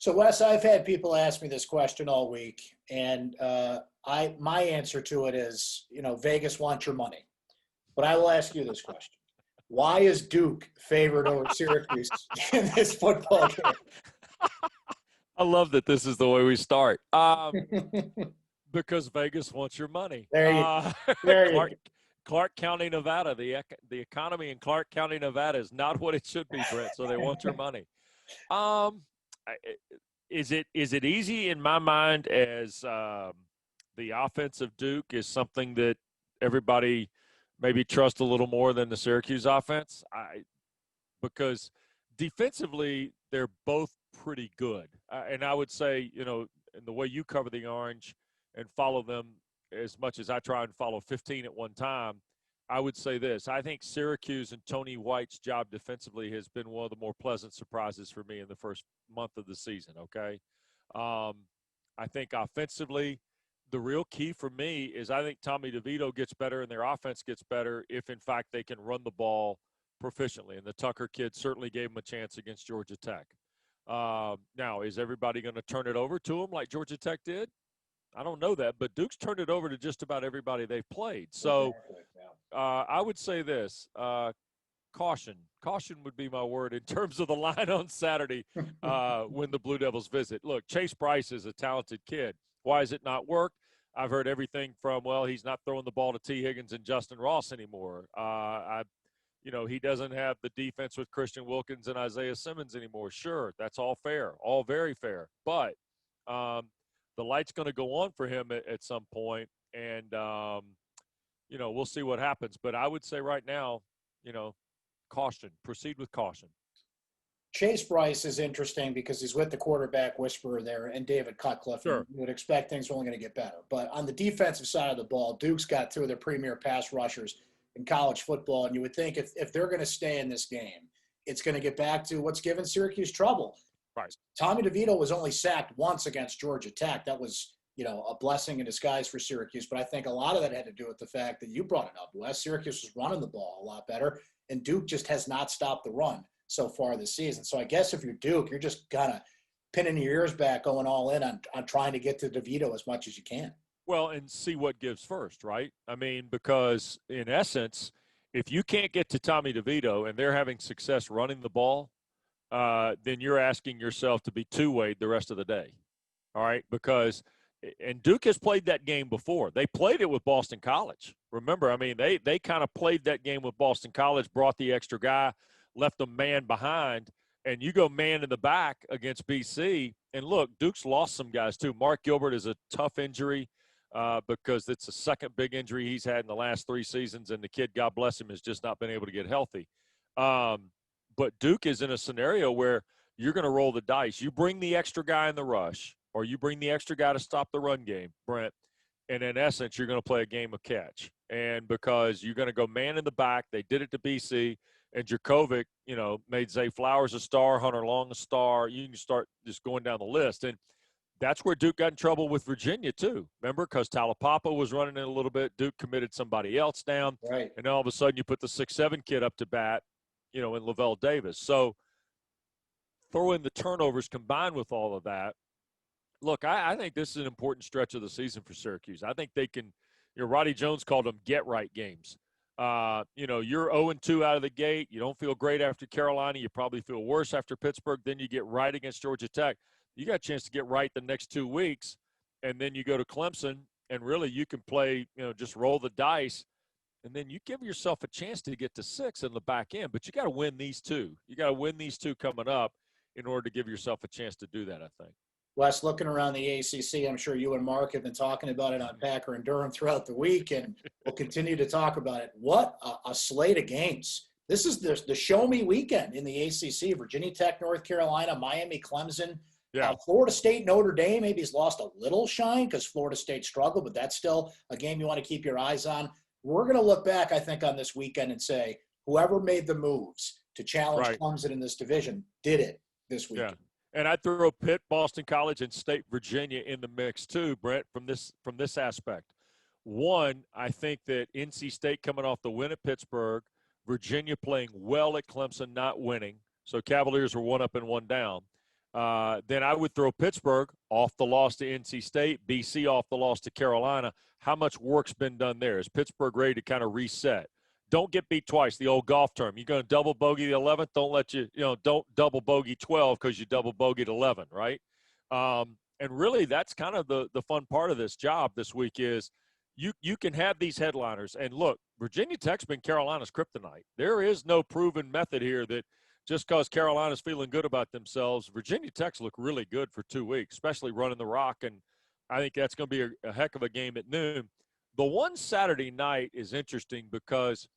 So, Wes, I've had people ask me this question all week, and my answer to it is, Vegas wants your money. But I will ask you this question: why is Duke favored over Syracuse in this football game? I love that this is the way we start. Because Vegas wants your money. There you, there Clark, you. Clark County, Nevada. The economy in Clark County, Nevada is not what it should be, Brent. So they want your money. Is it easy in my mind as the offense of Duke is something that everybody maybe trusts a little more than the Syracuse offense? Because defensively they're both pretty good, and I would say in the way you cover the Orange and follow them as much as I try and follow 15 at one time, I would say this. I think Syracuse and Tony White's job defensively has been one of the more pleasant surprises for me in the first month of the season, okay? I think offensively, the real key for me is I think Tommy DeVito gets better and their offense gets better if, in fact, they can run the ball proficiently. And the Tucker kid certainly gave them a chance against Georgia Tech. Now, is everybody going to turn it over to them like Georgia Tech did? I don't know that, but Duke's turned it over to just about everybody they've played. So I would say this, caution. Caution would be my word in terms of the line on Saturday when the Blue Devils visit. Look, Chase Bryce is a talented kid. Why has it not worked? I've heard everything from, well, he's not throwing the ball to T. Higgins and Justin Ross anymore. He doesn't have the defense with Christian Wilkins and Isaiah Simmons anymore. Sure, that's all fair, all very fair. But the light's going to go on for him at some point, and, we'll see what happens. But I would say right now, caution. Proceed with caution. Chase Bryce is interesting because he's with the quarterback whisperer there and David Cutcliffe. Sure. You would expect things are only going to get better. But on the defensive side of the ball, Duke's got two of their premier pass rushers in college football, and you would think if they're going to stay in this game, it's going to get back to what's given Syracuse trouble. Right. Tommy DeVito was only sacked once against Georgia Tech. That was, a blessing in disguise for Syracuse. But I think a lot of that had to do with the fact that you brought it up, Wes. Syracuse was running the ball a lot better, and Duke just has not stopped the run so far this season. So I guess if you're Duke, you're just kind of pinning your ears back, going all in on trying to get to DeVito as much as you can. Well, and see what gives first, right? I mean, because in essence, if you can't get to Tommy DeVito and they're having success running the ball, then you're asking yourself to be two-wayed the rest of the day, all right? Because and Duke has played that game before. They played it with Boston College. Remember, I mean, they kind of played that game with Boston College, brought the extra guy, left them man behind, and you go man in the back against BC. And look, Duke's lost some guys too. Mark Gilbert is a tough injury because it's the second big injury he's had in the last 3 seasons, and the kid, God bless him, has just not been able to get healthy. But Duke is in a scenario where you're going to roll the dice. You bring the extra guy in the rush, or you bring the extra guy to stop the run game, Brent, and in essence, you're going to play a game of catch. And because you're going to go man in the back, they did it to BC, and Djokovic, made Zay Flowers a star, Hunter Long a star. You can start just going down the list. And that's where Duke got in trouble with Virginia too. Remember, because Talapapa was running in a little bit. Duke committed somebody else down. Right. And all of a sudden you put the 6'7" kid up to bat, in Lavelle Davis. So throw in the turnovers combined with all of that. Look, I think this is an important stretch of the season for Syracuse. I think they can, Roddy Jones called them get-right games. You're 0-2 out of the gate. You don't feel great after Carolina. You probably feel worse after Pittsburgh. Then you get right against Georgia Tech. You got a chance to get right the next 2 weeks, and then you go to Clemson, and really you can play, just roll the dice, and then you give yourself a chance to get to 6 in the back end. But you got to win these two. You got to win these two coming up in order to give yourself a chance to do that, I think. Wes, looking around the ACC, I'm sure you and Mark have been talking about it on Packer and Durham throughout the week, and we'll continue to talk about it. What a slate of games. This is the show-me weekend in the ACC. Virginia Tech, North Carolina, Miami, Clemson. Yeah. Florida State, Notre Dame maybe has lost a little shine because Florida State struggled, but that's still a game you want to keep your eyes on. We're going to look back, I think, on this weekend and say whoever made the moves to challenge Clemson in this division did it this weekend. Yeah. And I'd throw Pitt, Boston College, and State Virginia in the mix too, Brent, from this aspect. One, I think that NC State coming off the win at Pittsburgh, Virginia playing well at Clemson, not winning. So Cavaliers were 1 up and 1 down. Then I would throw Pittsburgh off the loss to NC State, BC off the loss to Carolina. How much work's been done there? Is Pittsburgh ready to kind of reset? Don't get beat twice, the old golf term. You're going to double bogey the 11th, don't double bogey 12 because you double bogeyed 11, right? And really that's kind of the fun part of this job this week is you can have these headliners. And look, Virginia Tech's been Carolina's kryptonite. There is no proven method here that just because Carolina's feeling good about themselves, Virginia Tech's look really good for 2 weeks, especially running the rock. And I think that's going to be a heck of a game at noon. The one Saturday night is interesting because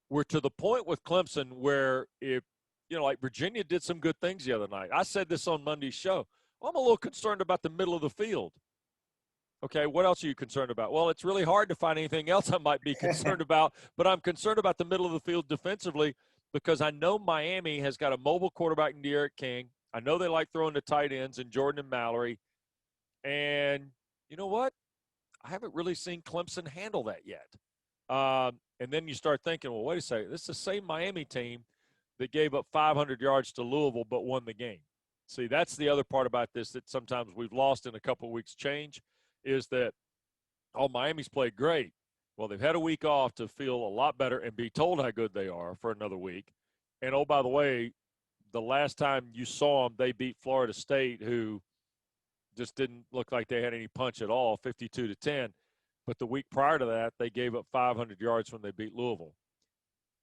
we're to the point with Clemson where if, like Virginia did some good things the other night. I said this on Monday's show. I'm a little concerned about the middle of the field. Okay, what else are you concerned about? Well, it's really hard to find anything else I might be concerned about, but I'm concerned about the middle of the field defensively because I know Miami has got a mobile quarterback in De'Aaron King. I know they like throwing the tight ends and Jordan and Mallory. And you know what? I haven't really seen Clemson handle that yet. And then you start thinking, well, wait a second. This is the same Miami team that gave up 500 yards to Louisville but won the game. See, that's the other part about this that sometimes we've lost in a couple of weeks' change is that, Miami's played great. Well, they've had a week off to feel a lot better and be told how good they are for another week. And, by the way, the last time you saw them, they beat Florida State, who just didn't look like they had any punch at all, 52-10. But the week prior to that, they gave up 500 yards when they beat Louisville.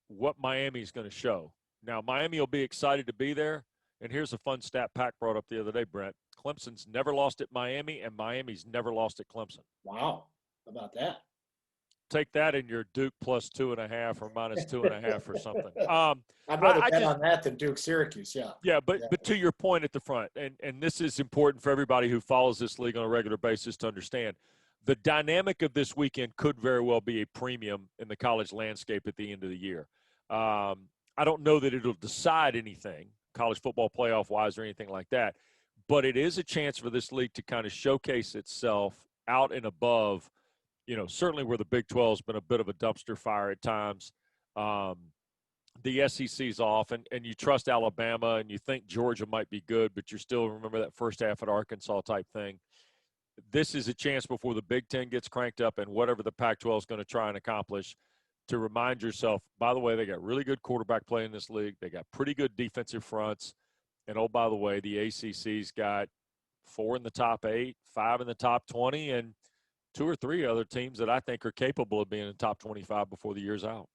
What Miami's going to show. Now, Miami will be excited to be there. And here's a fun stat Pack brought up the other day, Brent. Clemson's never lost at Miami, and Miami's never lost at Clemson. Wow. How about that? Take that in your Duke plus 2.5 or minus 2.5 or something. I'd rather bet on that than Duke Syracuse, yeah. Yeah, but to your point at the front, and this is important for everybody who follows this league on a regular basis to understand, the dynamic of this weekend could very well be a premium in the college landscape at the end of the year. I don't know that it'll decide anything, college football playoff-wise or anything like that, but it is a chance for this league to kind of showcase itself out and above, certainly where the Big 12 has been a bit of a dumpster fire at times. The SEC's off, and you trust Alabama, and you think Georgia might be good, but you still remember that first half at Arkansas type thing. This is a chance before the Big Ten gets cranked up and whatever the Pac-12 is going to try and accomplish to remind yourself, by the way, they got really good quarterback play in this league. They got pretty good defensive fronts. And, by the way, the ACC's got 4 in the top 8, 5 in the top 20, and 2 or 3 other teams that I think are capable of being in the top 25 before the year's out.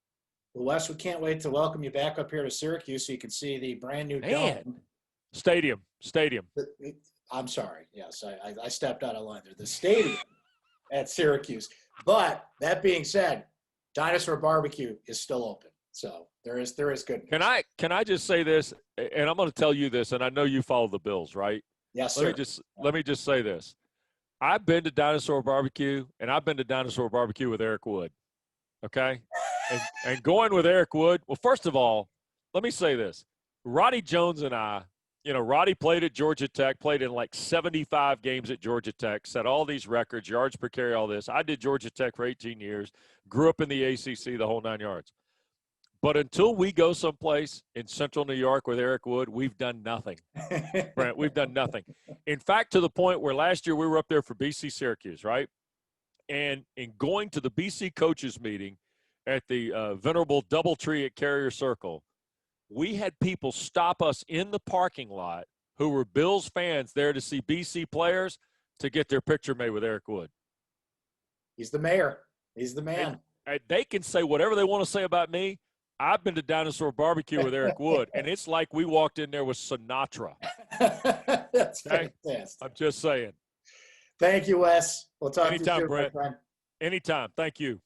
Well, Wes, we can't wait to welcome you back up here to Syracuse so you can see the brand new dome. Stadium. I'm sorry. Yes, I stepped out of line there. The stadium at Syracuse. But that being said, Dinosaur Bar-B-Que is still open. So there is good news. Can I just say this, and I'm going to tell you this, and I know you follow the Bills, right? Yes, sir. Let me just say this. I've been to Dinosaur Bar-B-Que, and I've been to Dinosaur Bar-B-Que with Eric Wood. Okay? and going with Eric Wood, well, first of all, let me say this. Roddy Jones and I, Roddy played at Georgia Tech, played in like 75 games at Georgia Tech, set all these records, yards per carry, all this. I did Georgia Tech for 18 years, grew up in the ACC, the whole 9 yards. But until we go someplace in central New York with Eric Wood, we've done nothing. Brent, we've done nothing. In fact, to the point where last year we were up there for BC Syracuse, right? And in going to the BC coaches meeting at the venerable Doubletree at Carrier Circle, we had people stop us in the parking lot who were Bills fans there to see BC players to get their picture made with Eric Wood. He's the mayor. He's the man. And they can say whatever they want to say about me. I've been to Dinosaur Bar-B-Que with Eric Wood, and it's like we walked in there with Sinatra. That's fantastic. I'm just saying. Thank you, Wes. We'll talk anytime, to you soon, Brent. Anytime. Thank you.